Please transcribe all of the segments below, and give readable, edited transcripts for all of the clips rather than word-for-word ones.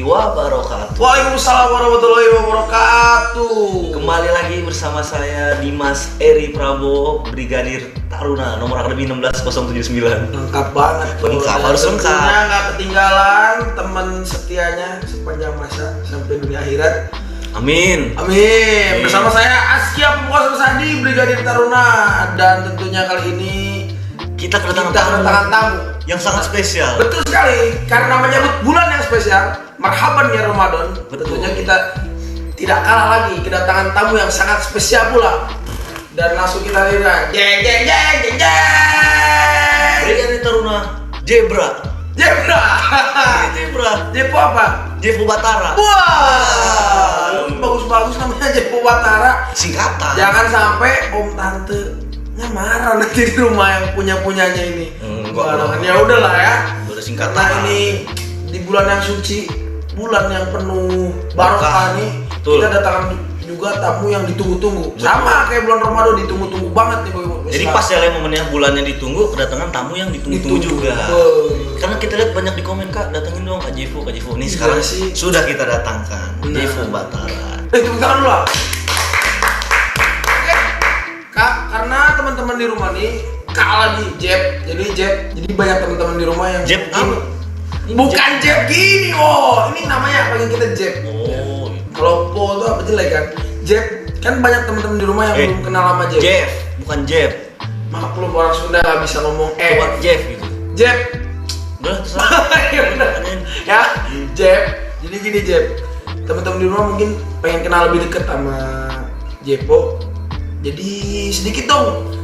warahmatullahi wabarakatuh. Waalaikumsalam warahmatullahi wabarakatuh. Kembali lagi bersama saya Dimas Eri Prabowo, Brigadir Taruna, nomor akademi 16079. Lengkap banget. Lengkap, harus lengkap. Tentunya nggak ketinggalan teman setianya sepanjang masa sampai dunia akhirat. Amin. Amin. Bersama saya Askia Pembuka Sandi, Brigadir Taruna, dan tentunya kali ini Kita kedatangan tamu yang sangat spesial. Betul sekali, karena menyambut bulan yang spesial, marhaban ya Ramadan. Betul. Tentunya kita tidak kalah lagi kedatangan tamu yang sangat spesial pula. Dan langsung kita lihat, jeng jeng jeng jeng jeng. Brigadir Taruna Jebra. Jebra. Jebra. Jepo apa? Jepo Batara. Wah, bagus-bagus namanya Jepo Batara. Singkatan. Jangan sampai om tante marah nanti di rumah yang punyanya ini. Enggak. Ya udahlah ya. Udah singkatan. Karena ini di bulan yang suci, bulan yang penuh barokah nih, Betul. kita datang juga tamu yang ditunggu-tunggu. Sama kayak bulan Ramadan ditunggu-tunggu banget nih Bapak. Jadi pas ya momennya bulannya ditunggu, kedatangan tamu yang ditunggu-tunggu juga. Betul. Karena kita lihat banyak di komen, Kak, datengin dong Kak Jevo. Nih Iya sekarang sih. sudah kita datangkan Benar. Jevo Batara. Tepuk tangan dulu lah. Oke. Kak, karena teman-teman di rumah nih lagi Jeb. Jadi banyak teman-teman di rumah yang Jeb apa? Bukan Jeb gini, oh ini namanya panggil kita Jeb. Oh, Kalau Po itu apa jelek kan? Jeb kan banyak teman-teman di rumah yang belum kenal sama Jeb. Jeff, bukan Jeff. Maklum orang Sunda nggak bisa ngomong Buat Jeff gitu. Jeb. Udah, terserah. Ya udah. Ya, Jeb. Jadi gini Jeb. Teman-teman di rumah mungkin pengen kenal lebih dekat sama Jepo. Jadi sedikit dong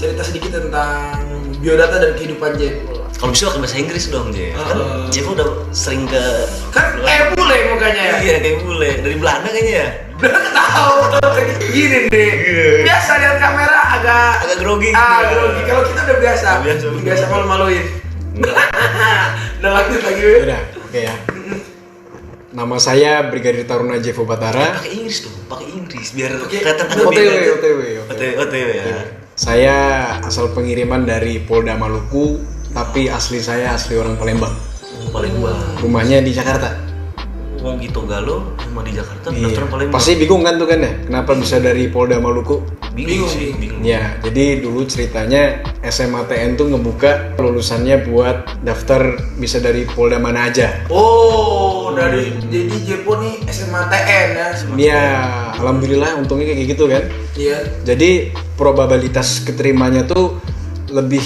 cerita sedikit tentang biodata dan kehidupan Jepo. Kalau bisa pakai bahasa Inggris dong, Jeff. Kan Jeff udah sering ke Kan bule mukanya ya. Iya, kayak bule. Dari Belanda kayaknya ya. Udah tahu gini nih. Biasa lihat kamera agak grogi. grogi. Kalau kita udah biasa. Biasa malu-maluin. Udah lanjut lagi. Udah, oke ya. Nama saya Brigadir Taruna Jevo Batara. Pakai Inggris dong, pakai Inggris biar Oke. kelihatan ada OTW. ya. Saya asal pengiriman dari Polda Maluku, tapi asli saya asli orang Palembang. Paling gua. Rumahnya di Jakarta. Wong gitu Galo, rumah di Jakarta, Iya. pendaftaran paling Pasti bingung kan tuh kan ya, kenapa bisa dari Polda Maluku? bingung sih, bingung. Ya, jadi dulu ceritanya SMATN tuh ngebuka lulusannya buat daftar bisa dari Polda mana aja. Oh, jadi Jepo nih SMATN ya. Ya, alhamdulillah untungnya kayak gitu kan. Iya. Jadi probabilitas keterimanya tuh lebih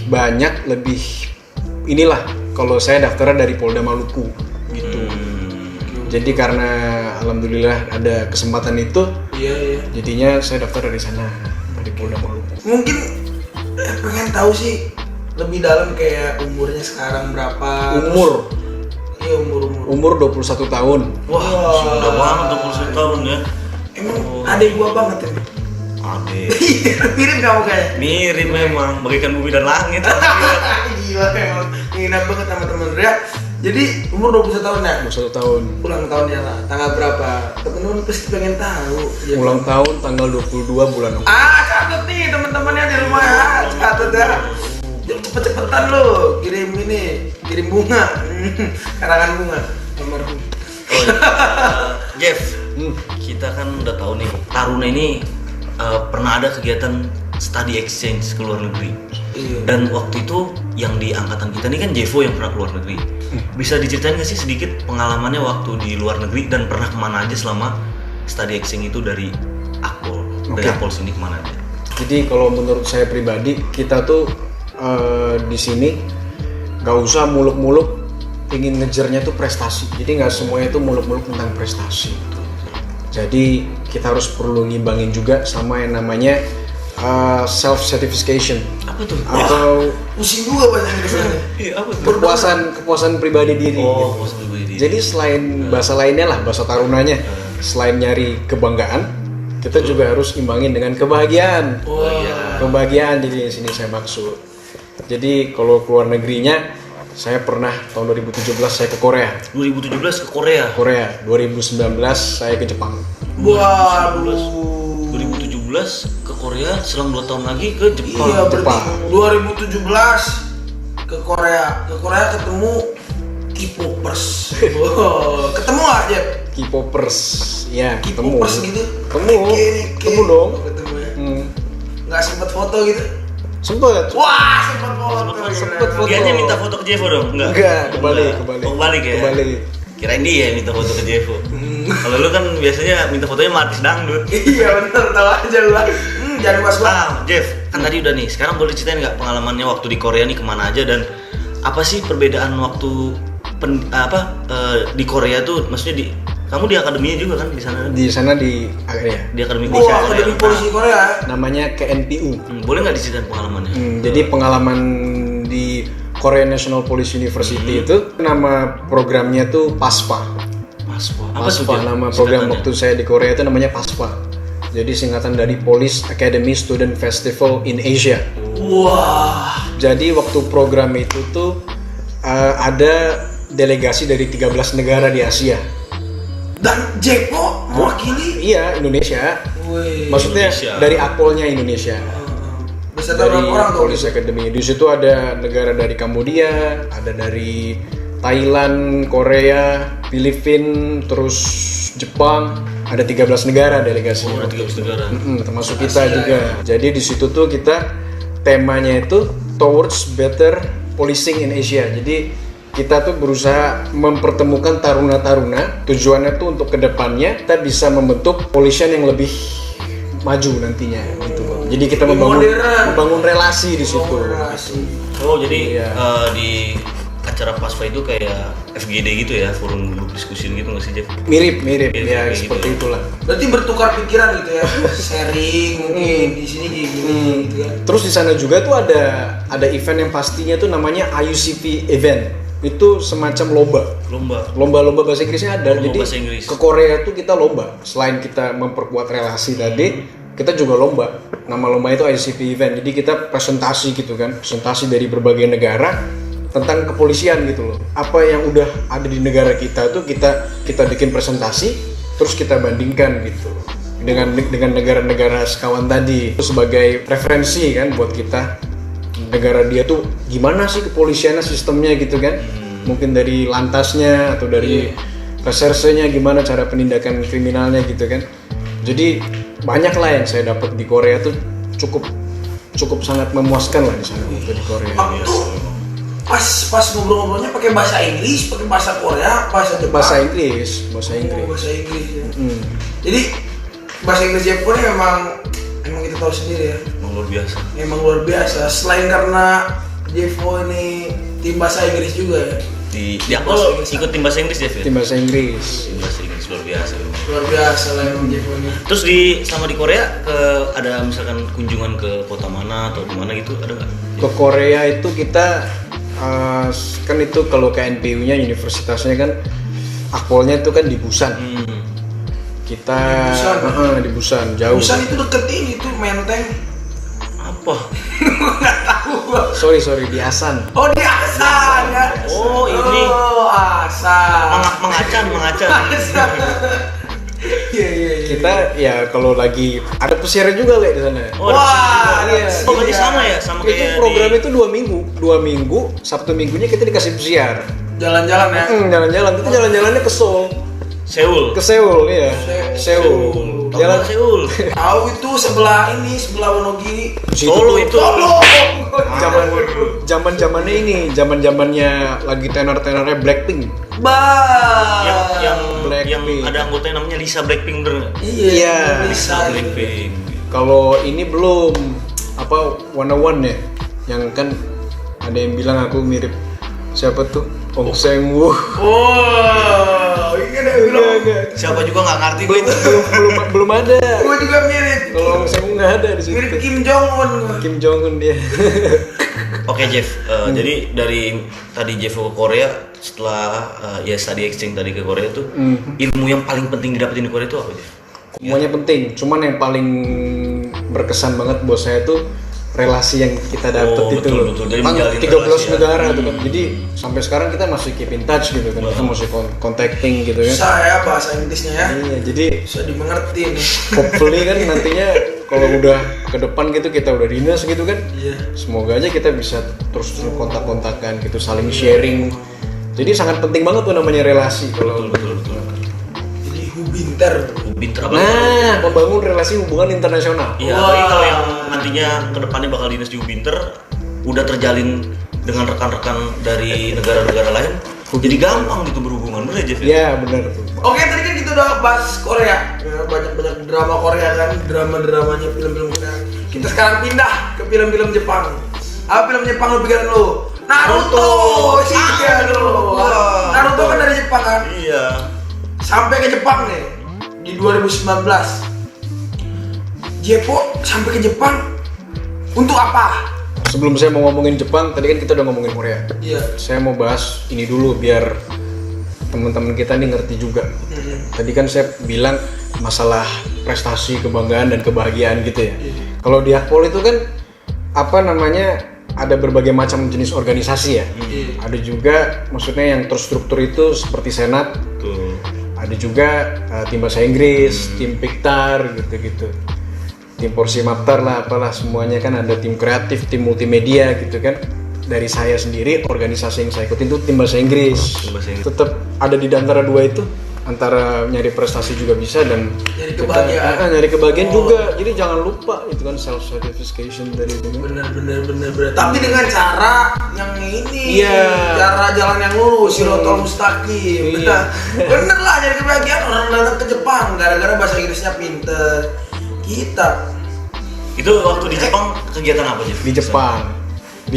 banyak, lebih inilah kalau saya daftarnya dari Polda Maluku gitu. Jadi karena alhamdulillah ada kesempatan itu, Iya. jadinya saya daftar dari sana, dari Polda Maluku. Mungkin pengen tahu sih lebih dalam kayak umurnya sekarang berapa? Umur Iya, umur. 21 tahun. Wah, sudah banget 21 tahun ya. Emang adek gua banget ya. Adek. Mirip kamu kayak. Mirip memang, bagaikan bumi dan langit. Gila emang minat banget sama temen ya. Jadi umur 21 tahun ya? 21 tahun. Ulang tahunnya lah, tanggal berapa? Temen-temen pasti pengen tahu. Ya, Ulang tahun tanggal 22 bulan Oktober. catat nih teman-temannya di rumah ya, catat ya. Cepet-cepetan lo, kirim bunga, karangan bunga. Almarhum. Oh, iya. Jeff, kita kan udah tahu nih, Taruna ini pernah ada kegiatan study exchange ke luar negeri. Iya. Dan waktu itu yang di angkatan kita nih kan Jevo yang pernah ke luar negeri. Bisa diceritain nggak sih sedikit pengalamannya waktu di luar negeri dan pernah kemana aja selama study exchange itu dari Akpol? Dari Oke. Akpol sini kemana aja? Jadi kalau menurut saya pribadi, kita tuh di sini nggak usah muluk-muluk ingin ngejarnya tuh prestasi. Jadi nggak semuanya tuh muluk-muluk tentang prestasi. Jadi kita harus perlu ngimbangin juga sama yang namanya self certification Apa tuh? atau Pusing juga bahasa Inggrisnya. Iya, apa tuh? kepuasan pribadi diri. Oh, gitu. puas pribadi. Jadi selain bahasa lainnya lah, bahasa tarunanya, selain nyari kebanggaan, kita juga harus imbangin dengan kebahagiaan. Oh iya. Kebahagiaan, jadi di sini saya maksud. Jadi kalau keluar negerinya, saya pernah tahun 2017 saya ke Korea. 2017 ke Korea. 2019 saya ke Jepang. Waduh. 2017 ke Korea, selang 2 tahun lagi ke Jepang. Iya, berarti Jepang. 2017 ke Korea ketemu K-popers. Oh, ketemu nggak Jep? K-popers, ya ketemu. K-popers gitu? Ketemu dong. Oh, ketemu ya. Hmm. Nggak sempet foto gitu? Sempet. Wah, sempet foto. Sempet foto. Dianya minta foto ke Jevo dong? Enggak, kebalik. Oh, kebalik ya? Kebalik. Kirain dia minta foto ke Jevo. Kalau lu kan biasanya minta fotonya sama artis dangdut. Iya bener, tahu aja lu lah. Jangan pas gua. Jeff, kan tadi udah nih. Sekarang boleh ceritain nggak pengalamannya waktu di Korea nih kemana aja dan apa sih perbedaan waktu di Korea tuh? Maksudnya kamu di akademinya juga kan di sana? Di sana di ya. Di akademi Oh, polisi akademi Korea. polisi Korea. Namanya KNPU. Boleh nggak diceritain pengalamannya? Jadi pengalaman di Korea National Police University itu nama programnya tuh PASPA. Apa tuh, PASPA Jeff? nama program Singkatannya? waktu saya di Korea itu namanya PASPA. Jadi singkatan dari Police Academy Student Festival in Asia. Wah. Jadi waktu program itu tuh ada delegasi dari 13 negara di Asia. Dan Jepo mewakili. Iya, Indonesia. Wih. Maksudnya Indonesia. dari akpolnya Indonesia. Beserta Dari berapa orang tuh? Police Academy. Di situ ada negara dari Kambodia, ada dari Thailand, Korea, Filipina, terus Jepang. Ada 13 negara delegasinya. Ada 13 negara. Termasuk kita juga. Jadi di situ tuh kita temanya itu Towards Better Policing in Asia. Jadi kita tuh berusaha mempertemukan taruna-taruna. Tujuannya tuh untuk kedepannya kita bisa membentuk polisian yang lebih maju nantinya gitu. Jadi kita membangun relasi di situ. Oh, jadi Iya. di acara PASPA itu kayak FGD gitu ya, forum grup diskusi gitu nggak sih, Jeff? Mirip ya kayak seperti gitu. itulah. Berarti bertukar pikiran gitu ya, sharing mungkin di sini kayak gini gitu kan. Terus di sana juga tuh ada event yang pastinya tuh namanya IUCP event. Itu semacam lomba bahasa Inggrisnya ada. Lomba Jadi bahasa Inggris. ke Korea tuh kita lomba. Selain kita memperkuat relasi tadi, kita juga lomba. Nama lomba itu IUCP event. Jadi kita presentasi gitu kan, presentasi dari berbagai negara tentang kepolisian gitu loh. Apa yang udah ada di negara kita tuh kita bikin presentasi, terus kita bandingkan gitu dengan negara-negara sekawan tadi. Itu sebagai referensi kan buat kita. Negara dia tuh gimana sih kepolisiannya, sistemnya gitu kan. Mungkin dari lantasnya atau dari resersenya gimana cara penindakan kriminalnya gitu kan. Jadi banyak lah yang saya dapat di Korea tuh cukup sangat memuaskan lah di sana waktu di Korea. Waktu pas ngobrol-ngobrolnya pakai bahasa Inggris, pakai bahasa Korea, bahasa Jepang. Bahasa Inggris. Oh, bahasa Inggris ya. Hmm. Jadi bahasa Inggris Jepang ini emang kita tahu sendiri ya. Emang Emang luar luar biasa. biasa. Selain karena Jevo ini tim bahasa Inggris juga ya. Di aku ikut tim bahasa Inggris, Jeff ya? Tim bahasa Inggris. Tim bahasa Inggris luar biasa. Luar biasa lah emang Jevo ini. Terus sama di Korea ada misalkan kunjungan ke kota mana atau kemana gitu, ada nggak? Ke Korea itu kita kan itu kalau KNPU-nya universitasnya kan akpolnya itu kan di Busan. Kita di Busan jauh. Busan itu deket ini tuh Menteng. Apa? Nggak tahu gua. Sorry di Asan. Oh di Asan ya. Oh, ini. Oh Asan. Mengacan. Asan. Iya. Kita ya kalau lagi ada pesiar juga Le di sana. Oh, Wah, iya. Oh, berarti sama ya, sama Itu kayak program di... itu 2 minggu, Sabtu minggunya kita dikasih pesiar. Jalan-jalan ya. Jalan-jalan, kita jalan-jalannya ke Seoul. Seoul. Ke Seoul ya. Seoul. Tahu Jalan nggak Seoul. Tahu itu sebelah Wonogiri. Solo itu. Solo. Zaman-zamannya ini, zaman-zamannya lagi tenar-tenarnya Blackpink. yang Blackpink. ada anggotanya namanya Lisa Blackpink, bener nggak? Iya. Bisa. Blackpink. Kalau ini belum apa 101 ya, yang kan ada yang bilang aku mirip siapa tuh Ong Seng Woo. Oh, ini ada yang bilang. Siapa juga nggak ngerti gue itu. belum ada. Gue juga mirip. Kalau Ong Seng Woo nggak ada di situ. Mirip Kim Jong Un. Kim Jong Un dia. Oke Jeff, jadi dari tadi Jeff ke Korea setelah ya study exchange tadi ke Korea itu ilmu yang paling penting didapetin di Korea itu apa Jeff? Semuanya penting, cuman yang paling berkesan banget buat saya tuh relasi yang kita dapet itu loh. betul. Jadi Kan menjalin 13 relasi ya. negara tuh kan. Jadi sampai sekarang kita masih keep in touch gitu kan. Kita masih contacting gitu kan. Bisa ya bahasa Inggrisnya ya. Iya, jadi Bisa dimengerti nih. hopefully kan nantinya kalau udah ke depan gitu kita udah dinas gitu kan. Iya. Semoga aja kita bisa terus kontak-kontakan gitu, saling sharing Jadi sangat penting banget tuh namanya relasi kalau betul. Jadi hubinter. Binter apa? nah membangun relasi hubungan internasional. Iya, Wah. apalagi kalau yang nantinya kedepannya bakal dinas di Ubinter udah terjalin dengan rekan-rekan dari negara-negara lain, jadi gampang gitu berhubungan, bener ya Jeff? Iya benar tuh. Oke, tadi kan kita udah bahas Korea, ya, banyak drama Korea kan, drama-dramanya film-film Korea. Kita sekarang pindah ke film-film Jepang. Apa film Jepang lu pikiran lu? Naruto, iya lu. Naruto kan dari Jepang kan? Iya. Sampai ke Jepang nih di 2019. Jepo sampai ke Jepang untuk apa? Sebelum saya mau ngomongin Jepang, tadi kan kita udah ngomongin Korea. Iya. Saya mau bahas ini dulu biar teman-teman kita nih ngerti juga. Tadi kan saya bilang masalah prestasi, kebanggaan dan kebahagiaan gitu ya. Kalau di Akpol itu kan apa namanya ada berbagai macam jenis organisasi ya. Ada juga maksudnya yang terstruktur itu seperti Senat. Tuh. Ada juga tim bahasa Inggris, tim Piktar gitu-gitu. Tim Porsi Maptar lah apalah semuanya kan ada tim kreatif, tim multimedia gitu kan. Dari saya sendiri organisasi yang saya ikutin itu tim bahasa Inggris. Tim bahasa Inggris. Tetap ada di antara dua itu, antara nyari prestasi juga bisa dan Nyari kebahagiaan. nyari kebahagiaan juga. Jadi jangan lupa itu kan self satisfaction dari itu. Bener. Tapi dengan cara yang ini, Iya. cara jalan yang lurus, sirotol mustaqim. Iya. Bener lah nyari kebahagiaan orang datang ke Jepang gara-gara bahasa Inggrisnya pinter. Kita Itu waktu di Jepang kegiatan apa Jeff? Di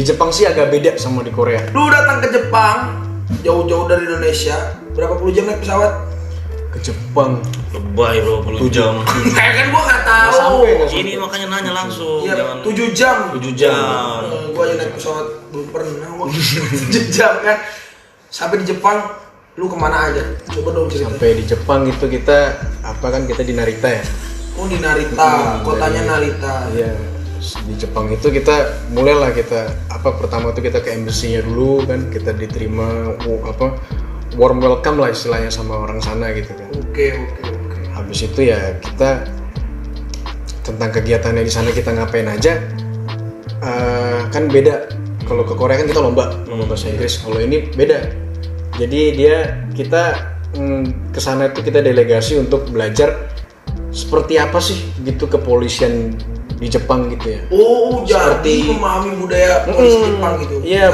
Jepang sih agak beda sama di Korea. lu datang ke Jepang jauh-jauh dari Indonesia, berapa puluh jam naik pesawat? Ke Jepang. Lebay bro, 10 jam. Kayak kan gua nggak tahu. Sampai nggak Ini makanya nanya langsung. Iya, Jangan 7 jam. 7 jam. Gua aja naik pesawat belum pernah. Gua 7 jam kan. Sampai di Jepang, lu kemana aja? Coba dong cerita. Sampai di Jepang itu kita kita di Narita ya. Oh di Narita, kotanya Narita. Iya. Di Jepang itu kita mulailah pertama itu kita ke embassy-nya dulu kan, kita diterima warm welcome lah istilahnya sama orang sana gitu kan. Oke. Habis itu ya kita tentang kegiatannya di sana kita ngapain aja kan beda. Kalau ke Korea kan kita lomba bahasa Inggris. Kalau ini beda. Jadi kita ke sana itu kita delegasi untuk belajar seperti apa sih gitu kepolisian di Jepang gitu ya. Oh, jadi Seperti- memahami budaya polisi Jepang gitu. Iya,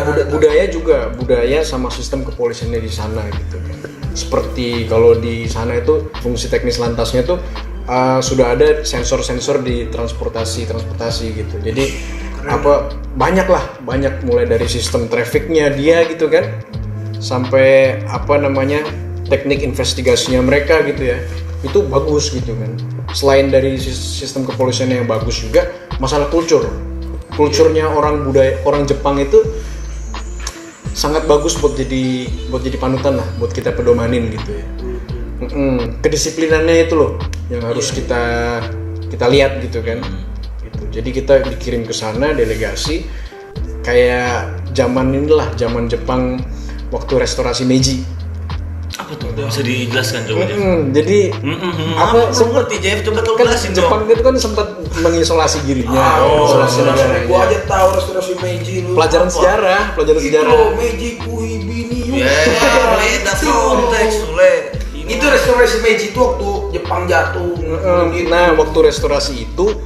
budaya sama sistem kepolisiannya di sana gitu kan. Seperti kalau di sana itu fungsi teknis lantasnya tuh sudah ada sensor-sensor di transportasi gitu. Jadi banyak mulai dari sistem trafficnya dia gitu kan, sampai teknik investigasinya mereka gitu ya. Itu bagus gitu kan. Selain dari sistem kepolisian yang bagus juga, masalah kulturnya orang Jepang itu sangat bagus buat jadi panutan lah, buat kita pedomanin gitu ya. Kedisiplinannya itu loh yang harus kita lihat gitu kan. Gitu. Jadi kita dikirim ke sana delegasi kayak zaman Jepang waktu restorasi Meiji. Apa tuh? Bisa dijelaskan coba Jeff? Jadi Apa sempat Jeff? Coba tolong kan jelasin Jepang dong. itu kan sempat mengisolasi dirinya, isolasi negaranya. Gua aja tahu restorasi Meiji lu. Pelajaran sejarah. Itu Meiji Kuhibini. Beda konteks Sule. Itu restorasi Meiji itu waktu Jepang jatuh. Gitu. Nah, waktu restorasi itu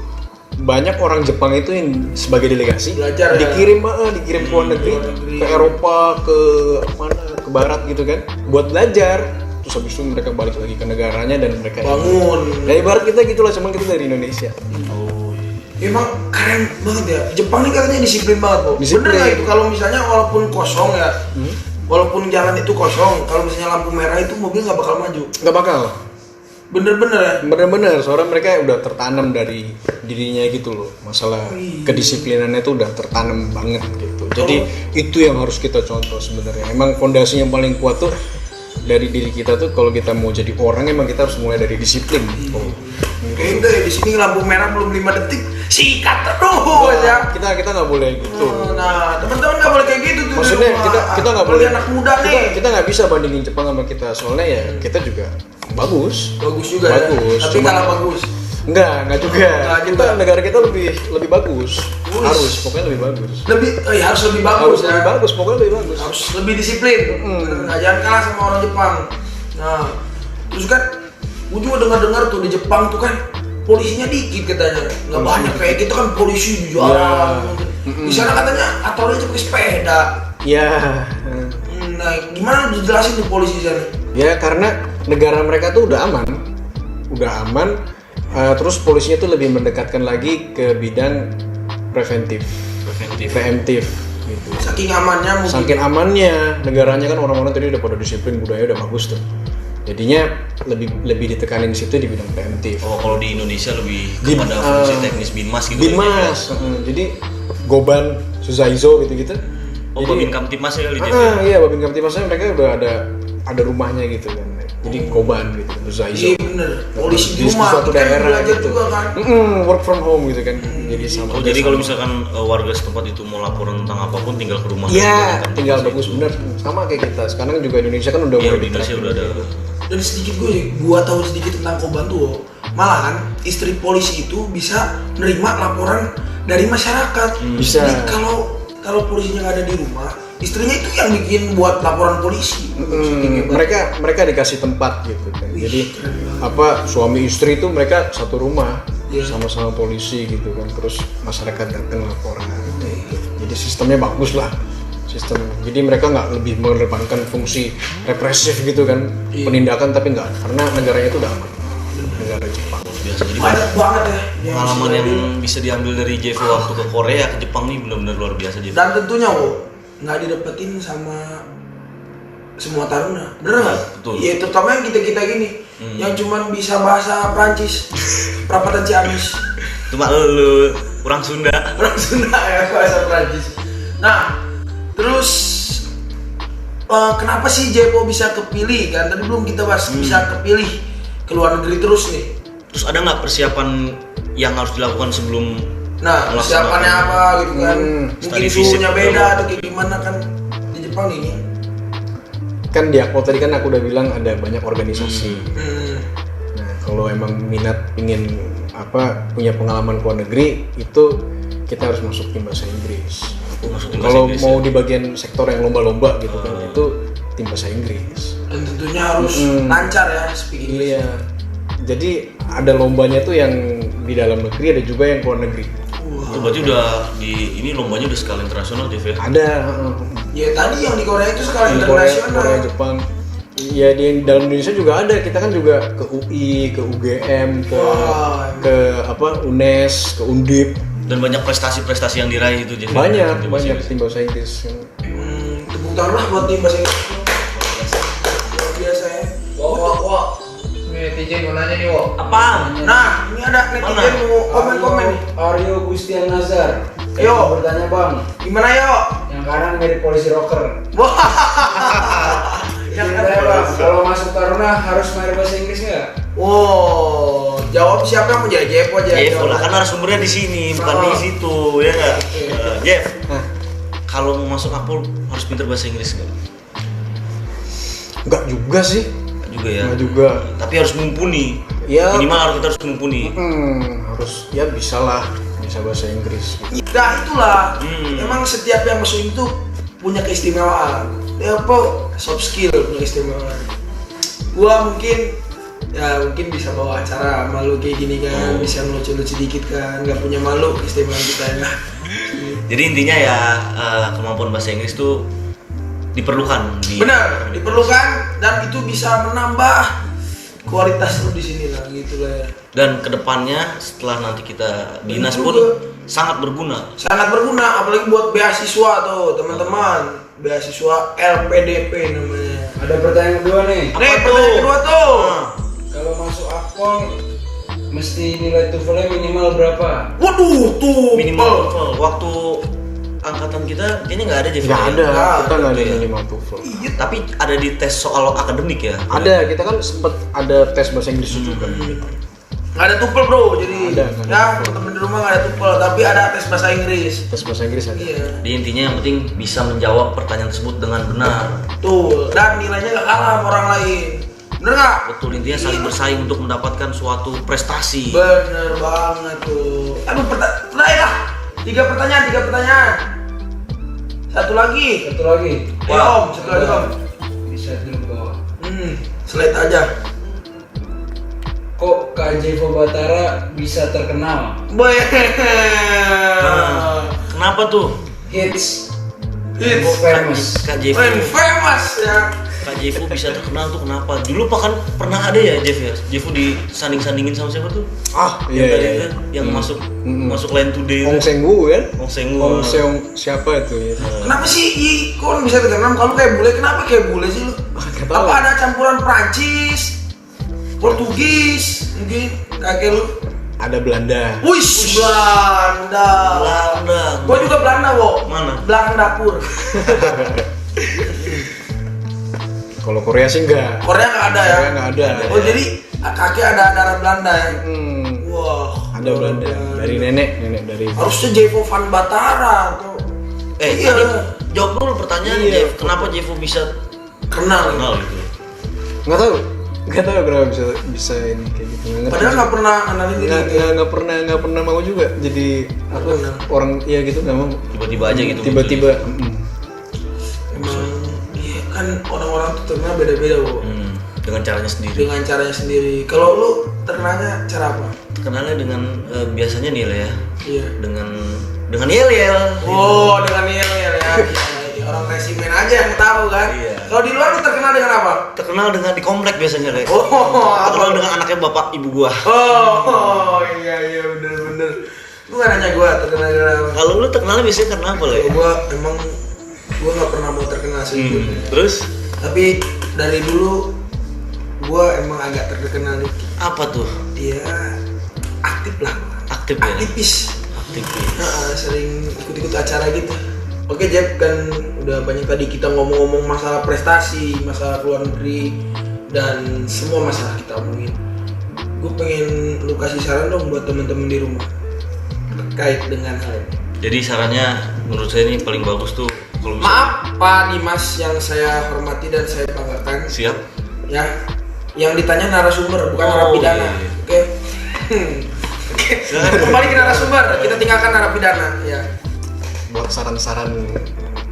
banyak orang Jepang itu yang sebagai delegasi Belajar ya? dikirim ke luar negeri, ke Eropa, ke mana, ke barat gitu kan, buat belajar. Terus habis itu mereka balik lagi ke negaranya dan mereka Bangun. Dari barat kita gitulah, cuman kita dari Indonesia. Emang keren banget ya. Jepang ini katanya disiplin banget, Bo. Disiplin. Bener nggak itu kalau misalnya walaupun kosong ya, walaupun jalan itu kosong, kalau misalnya lampu merah itu mobil nggak bakal maju. Nggak bakal. Bener-bener ya. Bener-bener, soalnya mereka udah tertanam dari dirinya gitu loh. Masalah kedisiplinannya itu udah tertanam banget gitu. Jadi itu yang harus kita contoh sebenarnya. Emang fondasi yang paling kuat tuh dari diri kita tuh, kalau kita mau jadi orang emang kita harus mulai dari disiplin. Kayak di sini lampu merah belum 5 detik, sikat terus ya. Kita nggak boleh gitu. Nah, teman-teman nggak boleh kayak gitu tuh. di Maksudnya rumah. kita nggak Apalagi boleh. anak muda nih. Kita nggak bisa bandingin Jepang sama kita, soalnya ya kita juga bagus. Bagus juga Bagus, ya. Tapi cuman- kalah bagus. Enggak juga. Kita negara kita lebih bagus. Wih. Pokoknya lebih bagus. Harus lebih bagus Harus ya. lebih bagus, pokoknya lebih bagus. Harus lebih disiplin. Nah, jangan kalah sama orang Jepang. Nah, terus kan gue juga dengar tuh di Jepang tuh kan polisinya dikit katanya, nggak banyak kayak kita kan polisi di jalan. Di sana katanya aturannya cuma sepeda. Ya. Nah, gimana dijelasin di polisi di sana? Ya karena negara mereka tuh udah aman. Terus polisinya tuh lebih mendekatkan lagi ke bidang preventif gitu. Saking amannya mungkin. Saking amannya negaranya kan orang-orang tadi udah pada disiplin, budaya udah bagus tuh. Jadinya lebih ditekanin di situ di bidang preventif. Oh, kalau di Indonesia lebih kepada fungsi teknis Binmas gitu. Binmas. Jadi Goban, Suzaizo gitu-gitu. Oh, Jadi, Babin Kamtipmas ya kali iya, Babin Kamtipmasnya mereka udah ada rumahnya gitu kan. Jadi Goban gitu, Suzaizo. Iya bener. Polisi di Di rumah. suatu Kita daerah belajar gitu. juga kan. Work from home gitu kan. Jadi sama. Oh, jadi kalau misalkan warga setempat itu mau laporan tentang apapun tinggal ke rumah. Iya, tinggal bagus bener. Sama kayak kita. Sekarang juga Indonesia kan udah Iya, mulai di Indonesia udah ada. Dan sedikit gua tahu sedikit tentang Koban tuh. Malahan istri polisi itu bisa nerima laporan dari masyarakat. Bisa. Jadi kalau polisinya nggak ada di rumah, istrinya itu yang bikin buat laporan polisi. Mereka dikasih tempat gitu kan. Wih, Jadi keren banget. suami istri itu mereka satu rumah. Iya. Sama-sama polisi gitu kan. Terus masyarakat datang laporan gitu. Jadi sistemnya bagus lah. Jadi mereka nggak lebih mengedepankan fungsi represif gitu kan, Iya. penindakan, tapi nggak, karena negaranya itu udah aman, negara Jepang. Biasa jadi Banyak banget ya. pengalaman bisa yang diambil. bisa diambil dari Jevo waktu ke Korea ke Jepang nih benar-benar luar biasa Jevo. Dan tentunya nggak didapetin sama semua taruna, bener nggak? Betul. Iya, terutama yang kita gini, yang cuman bisa bahasa Prancis, perapatan Ciamis. Cuma lu kurang Sunda. Orang Sunda ya, bahasa Prancis. Nah, terus kenapa sih Jepo bisa kepilih kan? Tadi belum kita bahas, bisa kepilih ke luar negeri terus nih. Terus ada nggak persiapan yang harus dilakukan sebelum Nah, melaksanakan- persiapannya apa gitu kan? Mungkin study visit suhunya ke beda luar atau kayak gimana kan di Jepang ini? Kan di Akpol tadi kan aku udah bilang ada banyak organisasi. Hmm. Nah, kalau emang minat ingin punya pengalaman ke luar negeri, itu kita harus masuk tim bahasa Inggris. Masuk tim bahasa Kalau Inggris, mau ya? di bagian sektor yang lomba-lomba gitu kan, itu tim bahasa Inggris. Dan tentunya harus lancar ya speaking English. Iya. Jadi ada lombanya tuh yang di dalam negeri, ada juga yang ke luar negeri. Itu berarti udah ini lombanya udah skala internasional Jeff ya? Ada Ya tadi yang di Korea itu skala di Korea, internasional. Jepang. Ya di dalam Indonesia juga ada. Kita kan juga ke UI, ke UGM, Wah. ke UNES, ke Undip. Dan banyak prestasi-prestasi yang diraih itu Jeff. Banyak Tim bahasa Inggris. tim bahasa Inggris. Tepuk tangan lah buat tim bahasa Inggris. Luar biasa ya. Wah. Netizen mau nanya nih, Wo. Apaan? Nah, ini ada netizen mau komen-komen nih. Aryo Gustian Nazar. Yo. Bertanya bang, Gimana yo? yang kanan mirip polisi rocker. Wah. Yang saya bang, kalau masuk Taruna harus main bahasa Inggris nggak? Wow, jawab siapa yang mau jadi Jepo aja. Jeff, lah kan narasumbernya di sini, bukan di situ, ya nggak? Jeff, kalau mau masuk Akpol harus pintar bahasa Inggris nggak? Enggak juga sih. Nggak juga ya. Enggak juga. Tapi harus mumpuni. Ya. Minimal kita harus mumpuni. Harus ya bisa lah, bisa bahasa Inggris. Nah itulah, emang setiap yang masuk itu punya keistimewaan. Ya apa? Soft skill punya keistimewaan. Gua mungkin bisa bawa acara malu kayak gini kan, bisa ngelucu-lucu dikit kan, nggak punya malu keistimewaan kita ya. Jadi intinya ya kemampuan bahasa Inggris tuh diperlukan Benar, diperlukan dan itu bisa menambah kualitas lu di sini lah gitu lah ya. Dan kedepannya setelah nanti kita dinas pun juga. sangat berguna. Sangat berguna apalagi buat beasiswa tuh teman-teman. Beasiswa LPDP namanya. Ada pertanyaan kedua nih. Apa Nih tuh? pertanyaan kedua tuh. Kalau masuk Akpol mesti nilai TOEFL-nya minimal berapa? Waduh tuh Minimal TOEFL. Waktu angkatan kita kayaknya nggak ada Jeff. Nggak ya? ada, kita nggak ada Iya. minimal TOEFL. Iya. Tapi ada di tes soal akademik ya. Ada, kita kan sempet ada tes bahasa Inggris juga. Nggak ada tupel bro, jadi Nggak ada ya tupel. teman-teman di rumah nggak ada tupel, tapi ada tes bahasa Inggris. Tes bahasa Inggris ada. Iya, Jadi intinya yang penting bisa menjawab pertanyaan tersebut dengan benar. tuh. Dan nilainya nggak kalah sama orang lain. Bener nggak? Betul, intinya saling bersaing untuk mendapatkan suatu prestasi. Bener banget tuh. Aduh, terakhir lah. 3 pertanyaan. Satu lagi. Ya Om, satu lagi Om. Bisa dulu ke bawah. Slide aja. Kok Kak Jevo Batara bisa terkenal? Boy. Nah, kenapa tuh? Hits. Hits. Famous. Kak Jevo, Famous ya. Kak Jevo bisa terkenal tuh kenapa? Dulu pernah ada ya Jeff ya? Jevo disanding-sandingin sama siapa tuh? Iya. Kan? Yang masuk Line Today. Ong Senggu kan? Ong Senggu. Ong Seong siapa itu ya? Kenapa sih kok bisa terkenal? Kalau kayak bule, kenapa kayak bule sih lu? Nggak tahu. Apa ada campuran Prancis, Portugis, mungkin kayak lu? Ada Belanda. Wih, Belanda. Gua juga Belanda, Wo. Mana? Belakang dapur. Kalau Korea sih enggak. Korea nggak ada ya? Korea nggak ada. Oh, jadi kaki ada darah Belanda ya? Wah, Ada Belanda. Dari nenek dari. harusnya Jevo Van Batara tuh. Iya. Tadi jawab dulu pertanyaannya, Iya. Jeff. Kenapa Jevo bisa Kenal. gitu? Nggak tahu kenapa bisa ini kayak gitu. Nggak ngerti. Padahal nggak pernah kenalin diri. nggak pernah mau juga jadi Benar. orang ya gitu nggak mau. Tiba-tiba aja gitu. Tiba-tiba. Emang iya kan orang-orang tuh terkenal beda-beda, Wo. Dengan caranya sendiri. Dengan caranya sendiri. Kalau lu terkenalnya cara apa? Terkenalnya dengan biasanya nih lah ya. Iya. Dengan yel-yel. Oh, dengan yel ya. Orang resimen aja yang tahu kan. Iya. Kalau di luar lu terkenal dengan apa? Terkenal dengan di komplek biasanya, Le. Oh, Terkenal apa? dengan anaknya bapak ibu gua. Oh, iya bener. Lu nggak nanya gua terkenal dengan apa? Kalau lu terkenalnya biasanya karena apa, Le? Gua emang nggak pernah mau terkenal sih. Terus Tapi dari dulu gua emang agak terkenal nih. apa tuh? Dia aktif lah. Aktif ya? Aktivis. Aktif ya? Sering ikut-ikut acara gitu. Oke Jeb, kan udah banyak tadi kita ngomong-ngomong masalah prestasi, masalah luar negeri, dan semua masalah kita omongin. Gue pengen lu kasih saran dong buat temen-temen di rumah terkait dengan hal ini. Jadi sarannya menurut saya ini paling bagus tuh kalau misalnya Maaf Pak Dimas yang saya hormati dan saya banggakan. siap. Ya, yang ditanya narasumber bukan Oh, narapidana. iya. Oke. Kembali ke narasumber, kita tinggalkan narapidana. Ya. Buat saran-saran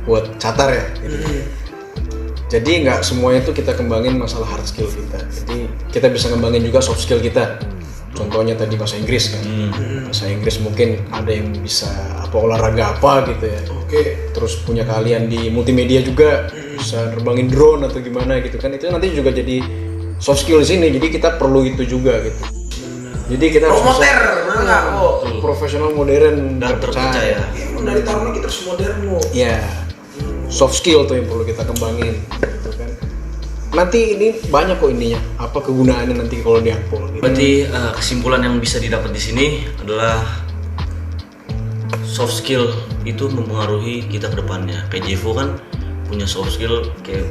buat catar ya. Hmm. Jadi nggak semuanya itu kita kembangin masalah hard skill kita. Jadi kita bisa kembangin juga soft skill kita. Contohnya tadi bahasa Inggris kan. Bahasa Inggris mungkin ada yang bisa apa olahraga apa gitu ya. Oke. Terus punya keahlian di multimedia juga, bisa nerbangin drone atau gimana gitu kan. Itu nanti juga jadi soft skill di sini. Jadi kita perlu itu juga gitu. Jadi kita harus Promoter, bisa bener nggak? Oh. profesional modern Dan terpercaya. Emang dari Taruna kita harus modern loh. Ya, soft skill tuh yang perlu kita kembangin, gitu kan. Nanti ini banyak kok ininya, apa kegunaannya nanti kalau di Akpol. Gitu. Berarti kesimpulan yang bisa didapat di sini adalah soft skill itu mempengaruhi kita ke depannya. Kayak Jevo kan punya soft skill kayak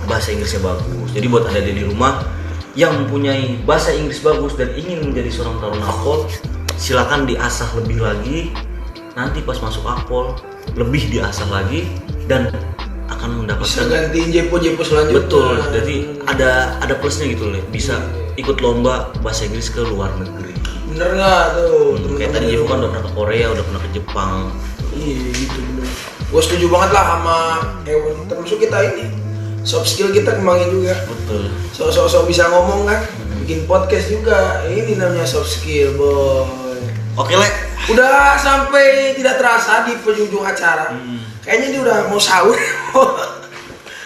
bahasa Inggrisnya bagus. Jadi buat adik-adik di rumah yang mempunyai bahasa Inggris bagus dan ingin menjadi seorang taruna Akpol, silakan diasah lebih lagi. Nanti pas masuk Akpol lebih diasah lagi dan akan Bisa mendapatkan gantiin Jepo selanjutnya. betul. Jadi ada plusnya gitu loh. Bisa ikut lomba bahasa Inggris ke luar negeri. Bener nggak tuh? Kayak tadi Jevo kan udah pernah ke Korea, udah pernah ke Jepang. Iya gitu bener. Gue setuju banget lah sama Ewan. Termasuk kita ini soft skill kita kembangin juga. Betul. Sok bisa ngomong kan, bikin podcast juga. Ini namanya soft skill, boy. Oke, Le. Udah sampai tidak terasa di penghujung acara. Kayaknya ini udah mau sahur.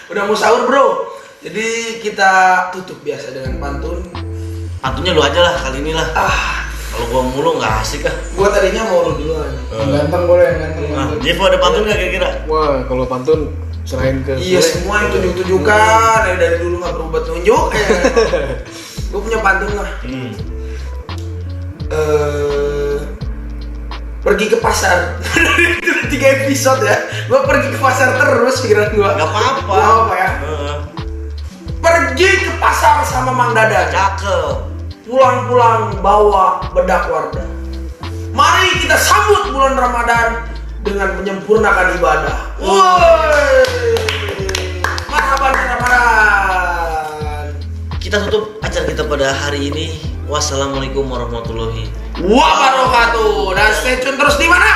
Udah mau sahur, Bro. Jadi kita tutup biasa dengan pantun. Pantunnya lu aja lah kali ini lah. Kalau gua mulu nggak asik ah. Gua tadinya mau lu duluan. Ganteng boleh, ganteng. Nah, Jevo ada pantun nggak kira-kira? Wah, kalau pantun serahin ke Iya, Sule. semua yang tunjuk-tunjukkan dari dulu nggak berubah tunjuk. Gue punya pantun lah. Pergi ke pasar. Itu 3 episode ya. Gue pergi ke pasar terus pikiran gue. Gak apa-apa. Gak apa ya. Pergi ke pasar sama Mang Dadan. Cakep. Pulang-pulang bawa bedak wardah. Mari kita sambut bulan Ramadan dengan menyempurnakan ibadah. Woi, marhaban Ramadan. kita tutup acara kita pada hari ini. Wassalamualaikum warahmatullahi wabarakatuh. Dan stay tune terus di mana?